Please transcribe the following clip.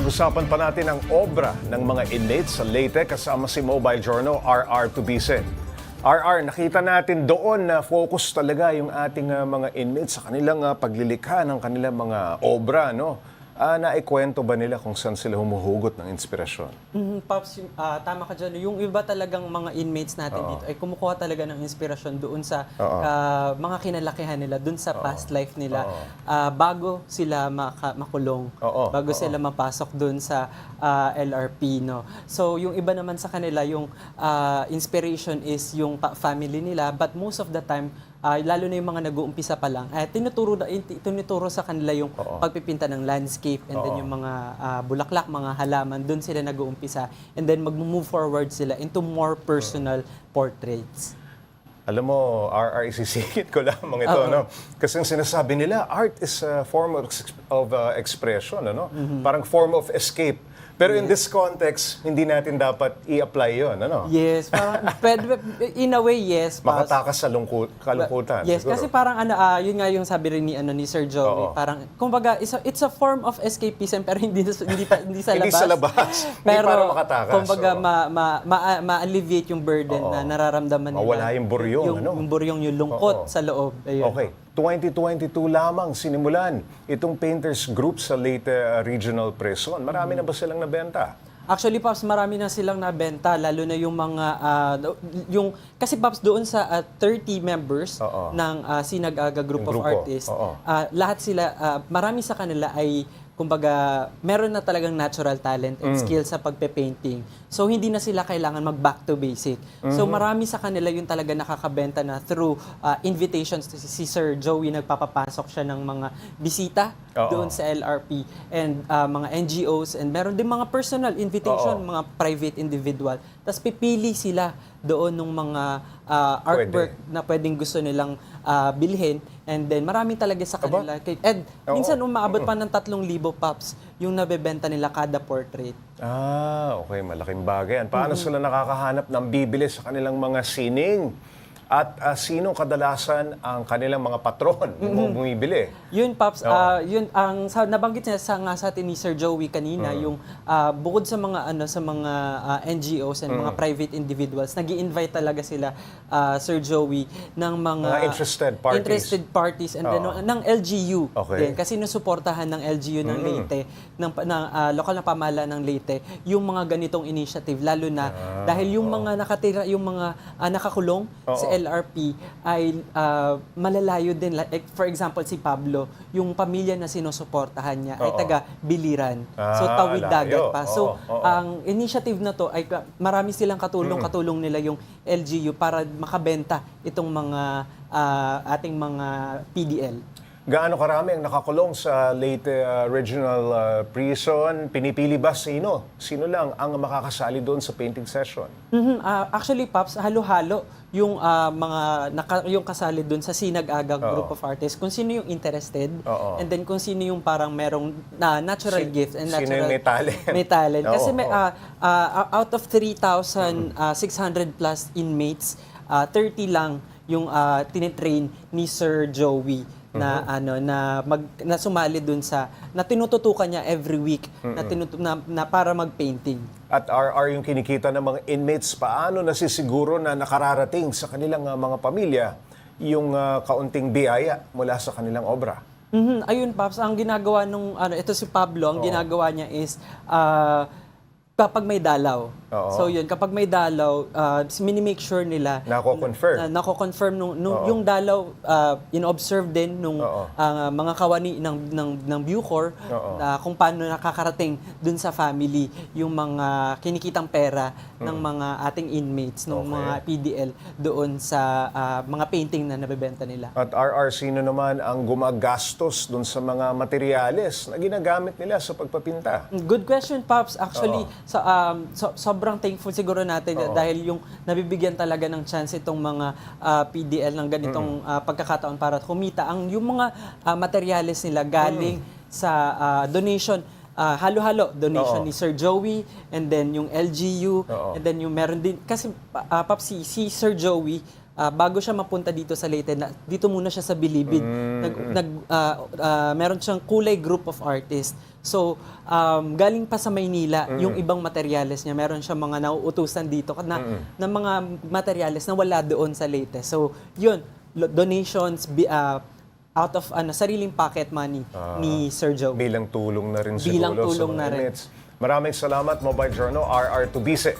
Pag-usapan pa natin ang obra ng mga inmates sa Leyte kasama si Mobile Journal RR Tubisen. RR, nakita natin doon na focus talaga yung ating mga inmates sa kanilang paglilikha ng kanilang mga obra, no? Naikwento ba nila kung saan sila humuhugot ng inspirasyon? Pops, tama ka dyan. Yung iba talagang mga inmates natin dito ay kumukuha talaga ng inspirasyon doon sa mga kinalakihan nila, doon sa past life nila, bago sila makulong, bago sila mapasok doon sa LRP. No? So yung iba naman sa kanila, yung inspiration is yung family nila, but most of the time, lalo na yung mga nag-uumpisa pa lang, tinuturo sa kanila yung pagpipinta ng landscape and then yung mga bulaklak, mga halaman, doon sila nag-uumpisa and then mag-move forward sila into more personal portraits. Alam mo, RR, isisingit ko lamang ito, no? Kasi ang sinasabi nila, art is a form of expression, ano? Parang form of escape. Pero in this context, hindi natin dapat i-apply yun, ano? Yes, parang, in a way, yes. Makatakas sa kalungkutan. Yes, siguro. kasi parang yun nga yung sabi rin ni Sir Joey, parang kumbaga it's a form of escapism pero hindi sa labas. Hindi sa labas. Pero para makatakas. kumbaga ma-alleviate yung burden na nararamdaman nila. Mawala yung buryong, ano? Yung buryong, yung lungkot sa loob. Ayun. Okay. 2022 lamang sinimulan itong painters group sa Leyte Regional Prison. Marami na ba silang nabenta? Actually, Pops, marami na silang nabenta, lalo na yung mga, kasi Pops, doon sa 30 members ng Sinag-Aga Group of Artists, lahat sila, marami sa kanila ay, kumbaga, meron na talagang natural talent and skill sa pagpe-painting. So, hindi na sila kailangan mag-back to basic. So, marami sa kanila yung talaga nakakabenta na through invitations. Si Sir Joey, nagpapapasok siya ng mga bisita doon sa LRP and mga NGOs and meron din mga personal invitation, mga private individual. Tapos pipili sila doon ng mga artwork na pwedeng gusto nilang bilhin. And then marami talaga sa kanila. Ed, minsan umaabot pa ng 3,000 Pops yung nabebenta nila kada portrait. Okay. Malaking bagay. Paano sila nakakahanap ng bibili sa kanilang mga sining? At sinong kadalasan ang kanilang mga patron na bumibili? Yun, Pops, yun ang nabanggit niya sa atin ni Sir Joey kanina, yung bukod sa mga NGOs and mga private individuals, nag-i-invite talaga sila Sir Joey ng mga interested parties and then ng LGU. Din, kasi nusuportahan ng LGU ng Leyte, ng lokal na pamahalaan ng Leyte, yung mga ganitong initiative lalo na dahil yung mga nakatira, yung mga nakakulong sa LRP ay malalayo din. Like, for example, si Pablo, yung pamilya na sinusuportahan niya ay taga-Biliran. So, tawid dagat pa. So, ang initiative na to ay marami silang katulong nila yung LGU para makabenta itong mga ating mga PDL. Gaano karami ang nakakulong sa Leyte Regional Prison? Pinipili ba sino? Sino lang ang makakasali doon sa painting session? Actually, Pops, halo-halo yung yung kasali doon sa Sinag-Aga Group of Artists. Kung sino yung interested, and then kung sino yung parang merong natural gift and natural sino yung may talent. May talent. Kasi out of 3,600 plus inmates, 30 lang yung tinitrain ni Sir Joey na na sumali dun sa na tinututukan niya every week na para mag-painting. At RR yung kinikita ng mga inmates, paano nasisiguro na nakararating sa kanilang mga pamilya yung kaunting biyaya mula sa kanilang obra? Ayun, Pops, ang ginagawa nung ito si Pablo, ang ginagawa niya is kapag may dalaw. So yun, kapag may dalaw, mini-make sure nila nako-confirm yung dalaw, in-observe din nung mga kawani ng Bucor kung paano nakakarating dun sa family yung mga kinikitang pera ng mga ating inmates, ng mga PDL doon sa mga painting na nabebenta nila. At RR, sino naman ang gumagastos dun sa mga materyales na ginagamit nila sa pagpapinta? Good question, Pops. Actually, sobrang thankful siguro natin dahil yung nabibigyan talaga ng chance itong mga PDL ng ganitong pagkakataon para kumita. Yung mga materyales nila galing sa donation, halo-halo, donation ni Sir Joey and then yung LGU and then yung meron din, kasi Pops, si Sir Joey, bago siya mapunta dito sa Leyte, dito muna siya sa Bilibid. Meron siyang Kulay Group of Artists. So, galing pa sa Maynila, yung ibang materyales niya, meron siya mga nauutusan dito na mga materyales na wala doon sa Leyte. So, yun, donations out of sariling pocket money ni Sir Joe. Bilang tulong na rin siguro Bilang tulong sa mga na rin. inmates. Maraming salamat, Mobile Journal, RR Tubize.